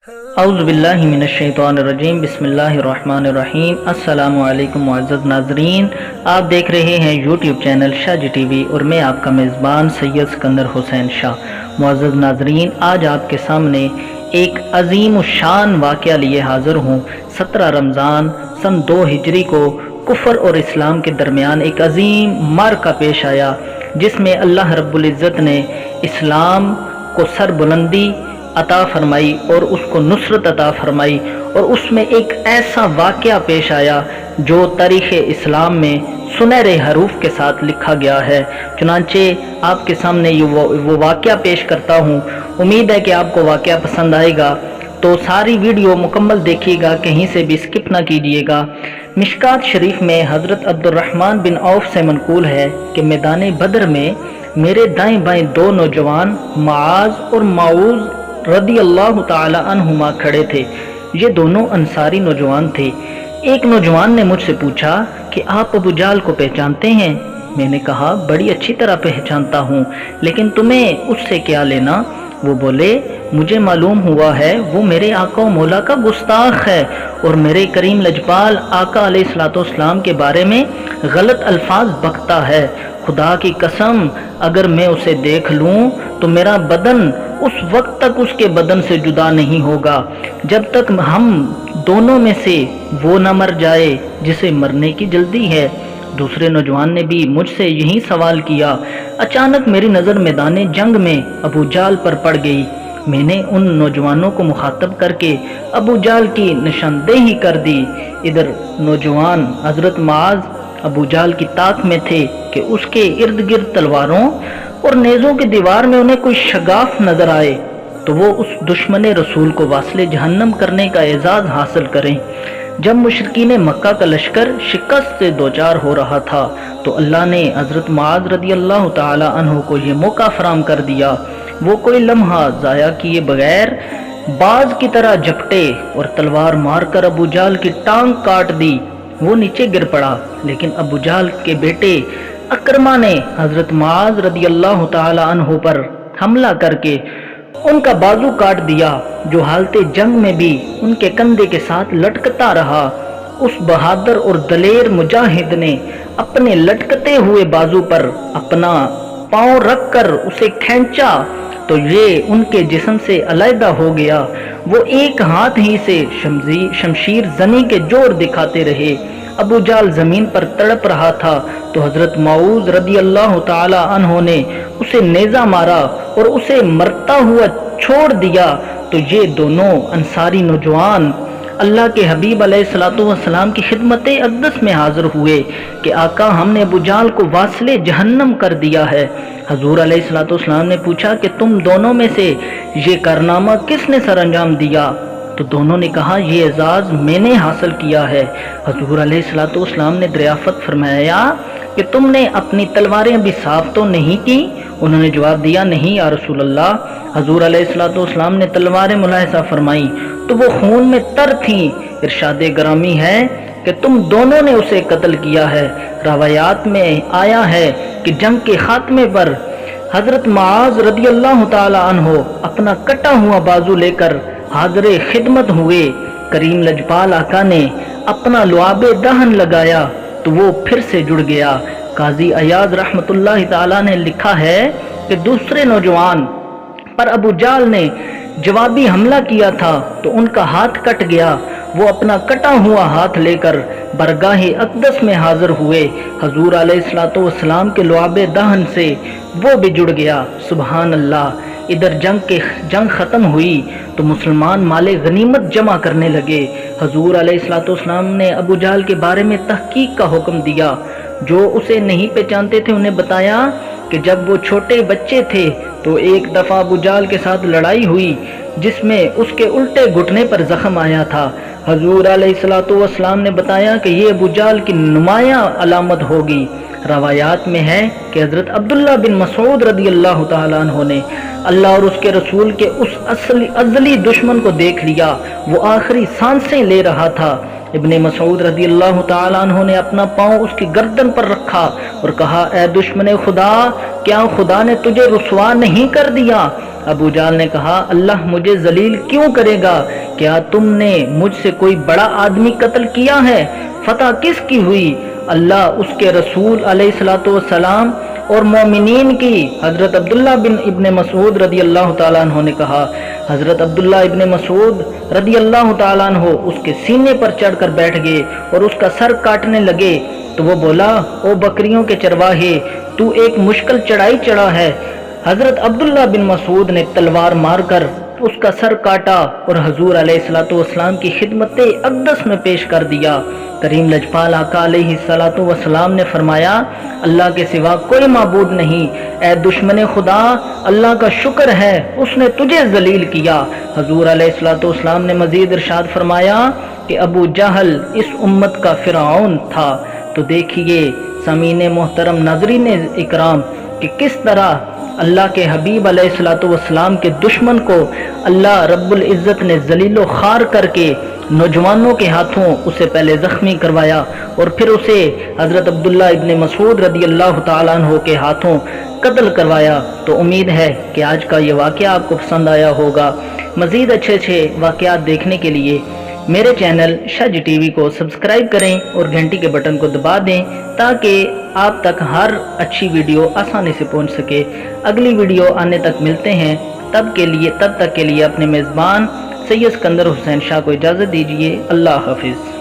اعوذ باللہ من الشیطان الرجیم، بسم اللہ الرحمن الرحیم۔ السلام علیکم معزز ناظرین، آپ دیکھ رہے ہیں یوٹیوب چینل شاہ جی ٹی وی اور میں آپ کا میزبان سید سکندر حسین شاہ۔ معزز ناظرین، آج آپ کے سامنے ایک عظیم الشان واقعہ لیے حاضر ہوں۔ 17 رمضان سن 2 ہجری کو کفر اور اسلام کے درمیان ایک عظیم معرکہ پیش آیا، جس میں اللہ رب العزت نے اسلام کو سر بلندی عطا فرمائی اور اس کو نصرت عطا فرمائی، اور اس میں ایک ایسا واقعہ پیش آیا جو تاریخ اسلام میں سنہرے حروف کے ساتھ لکھا گیا ہے۔ چنانچہ آپ کے سامنے وہ واقعہ پیش کرتا ہوں۔ امید ہے کہ آپ کو واقعہ پسند آئے گا، تو ساری ویڈیو مکمل دیکھیے گا، کہیں سے بھی اسکپ نہ کیجیے گا۔ مشکات شریف میں حضرت عبد الرحمن بن عوف سے منقول ہے کہ میدان بدر میں میرے دائیں بائیں 2 نوجوان معاذ اور معوذ رضی اللہ تعالی عنہما کھڑے تھے۔ یہ دونوں انصاری نوجوان تھے۔ ایک نوجوان نے مجھ سے پوچھا کہ آپ ابو جہل کو پہچانتے ہیں؟ میں نے کہا بڑی اچھی طرح پہچانتا ہوں، لیکن تمہیں اس سے کیا لینا؟ وہ بولے مجھے معلوم ہوا ہے وہ میرے آقا و مولا کا گستاخ ہے اور میرے کریم لجپال آقا علیہ الصلوۃ والسلام کے بارے میں غلط الفاظ بکتا ہے۔ خدا کی قسم اگر میں اسے دیکھ لوں تو میرا بدن اس وقت تک اس کے بدن سے جدا نہیں ہوگا جب تک ہم دونوں میں سے وہ نہ مر جائے جسے مرنے کی جلدی ہے۔ دوسرے نوجوان نے بھی مجھ سے یہی سوال کیا۔ اچانک میری نظر میدان جنگ میں ابو جہل پر پڑ گئی۔ میں نے ان نوجوانوں کو مخاطب کر کے ابو جہل کی نشاندہی کر دی۔ ادھر نوجوان حضرت معاذ ابو جہل کی طاق میں تھے کہ اس کے ارد گرد تلواروں اور نیزوں کی دیوار میں انہیں کوئی شگاف نظر آئے تو وہ اس دشمن رسول کو واصل جہنم کرنے کا اعزاز حاصل کریں۔ جب مشرکین مکہ کا لشکر شکست سے دوچار ہو رہا تھا تو اللہ نے حضرت معاذ رضی اللہ تعالی عنہ کو یہ موقع فراہم کر دیا۔ وہ کوئی لمحہ ضائع کیے بغیر باز کی طرح جھپٹے اور تلوار مار کر ابو جہل کی ٹانگ کاٹ دی۔ وہ نیچے گر پڑا، لیکن ابو جہل کے بیٹے اکرمہ نے حضرت معاذ رضی اللہ تعالی عنہ پر حملہ کر کے ان کا بازو کاٹ دیا، جو حالت جنگ میں بھی ان کے کندھے کے ساتھ لٹکتا رہا۔ اس بہادر اور دلیر مجاہد نے اپنے لٹکتے ہوئے بازو پر اپنا پاؤں رکھ کر اسے کھینچا تو یہ ان کے جسم سے علیحدہ ہو گیا۔ وہ ایک ہاتھ ہی سے شمشیر زنی کے جوڑ دکھاتے رہے۔ ابو جہل زمین پر تڑپ رہا تھا تو حضرت معوذ رضی اللہ تعالی عنہ نے اسے نیزہ مارا اور اسے مرتا ہوا چھوڑ دیا تو یہ دونوں انصاری نوجوان اللہ کے حبیب علیہ الصلوۃ والسلام کی خدمت اقدس میں حاضر ہوئے کہ آقا ہم نے ابو جہل کو واصل جہنم کر دیا ہے۔ حضور علیہ الصلوۃ والسلام نے پوچھا کہ تم دونوں میں سے یہ کارنامہ کس نے سر انجام دیا؟ تو دونوں نے کہا یہ اعزاز میں نے حاصل کیا ہے۔ حضور علیہ الصلوۃ والسلام نے دریافت فرمایا کہ تم نے اپنی تلواریں ابھی صاف تو نہیں کی؟ انہوں نے جواب دیا نہیں یا رسول اللہ۔ حضور علیہ الصلوۃ والسلام نے تلواریں ملاحظہ فرمائیں تو وہ خون میں تر تھیں۔ ارشاد گرامی ہے کہ تم دونوں نے اسے قتل کیا ہے۔ روایات میں آیا ہے کہ جنگ کے خاتمے پر حضرت معاذ رضی اللہ تعالی عنہ اپنا کٹا ہوا بازو لے کر حاضر خدمت ہوئے۔ کریم لجپال آقا نے اپنا لعاب دہن لگایا تو وہ پھر سے جڑ گیا۔ قاضی ایاز رحمت اللہ تعالی نے لکھا ہے کہ دوسرے نوجوان پر ابو جہل نے جوابی حملہ کیا تھا تو ان کا ہاتھ کٹ گیا۔ وہ اپنا کٹا ہوا ہاتھ لے کر برگاہ اقدس میں حاضر ہوئے۔ حضور علیہ الصلوۃ والسلام کے لعاب دہن سے وہ بھی جڑ گیا۔ سبحان اللہ۔ ادھر جنگ ختم ہوئی تو مسلمان مال غنیمت جمع کرنے لگے۔ حضور علیہ الصلوۃ والسلام نے ابو جہل کے بارے میں تحقیق کا حکم دیا۔ جو اسے نہیں پہچانتے تھے انہیں بتایا کہ جب وہ چھوٹے بچے تھے تو ایک دفعہ ابو جہل کے ساتھ لڑائی ہوئی جس میں اس کے الٹے گھٹنے پر زخم آیا تھا۔ حضور علیہ الصلوۃ والسلام نے بتایا کہ یہ ابو جہل کی نمایاں علامت ہوگی۔ روایات میں ہے کہ حضرت عبداللہ بن مسعود رضی اللہ تعالیٰ عنہ نے اللہ اور اس کے رسول کے اس ازلی دشمن کو دیکھ لیا، وہ آخری سانسیں لے رہا تھا۔ ابن مسعود رضی اللہ تعالیٰ عنہ نے اپنا پاؤں اس کی گردن پر رکھا اور کہا اے دشمن خدا کیا خدا نے تجھے رسوا نہیں کر دیا؟ ابو جہل نے کہا اللہ مجھے ذلیل کیوں کرے گا؟ کیا تم نے مجھ سے کوئی بڑا آدمی قتل کیا ہے؟ فتح کس کی ہوئی؟ اللہ، اس کے رسول علیہ الصلوۃ والسلام اور مومنین کی۔ حضرت عبداللہ بن ابن مسعود رضی اللہ تعالیٰ عنہ نے کہا، حضرت عبداللہ ابن مسعود رضی اللہ تعالیٰ عنہ اس کے سینے پر چڑھ کر بیٹھ گئے اور اس کا سر کاٹنے لگے تو وہ بولا، او بکریوں کے چرواہے، تو ایک مشکل چڑھائی چڑھا ہے۔ حضرت عبداللہ بن مسعود نے تلوار مار کر اس کا سر کاٹا اور حضور علیہ الصلوۃ والسلام کی خدمت اقدس میں پیش کر دیا۔ کریم لجپال آقا علیہ الصلوۃ والسلام نے فرمایا، اللہ کے سوا کوئی معبود نہیں، اے دشمن خدا، اللہ کا شکر ہے اس نے تجھے ذلیل کیا۔ حضور علیہ الصلوۃ والسلام نے مزید ارشاد فرمایا کہ ابو جہل اس امت کا فرعون تھا۔ تو دیکھیے سامعین محترم، ناظرین اکرام، کہ کس طرح اللہ کے حبیب علیہ الصلوۃ والسلام کے دشمن کو اللہ رب العزت نے ذلیل و خوار کر کے نوجوانوں کے ہاتھوں اسے پہلے زخمی کروایا اور پھر اسے حضرت عبداللہ ابن مسعود رضی اللہ تعالیٰ عنہ کے ہاتھوں قتل کروایا۔ تو امید ہے کہ آج کا یہ واقعہ آپ کو پسند آیا ہوگا۔ مزید اچھے واقعات دیکھنے کے لیے میرے چینل شاہ جی ٹی وی کو سبسکرائب کریں اور گھنٹی کے بٹن کو دبا دیں تاکہ آپ تک ہر اچھی ویڈیو آسانی سے پہنچ سکے۔ اگلی ویڈیو آنے تک ملتے ہیں، تب تک کے لیے اپنے میزبان سید سکندر حسین شاہ کو اجازت دیجیے۔ اللہ حافظ۔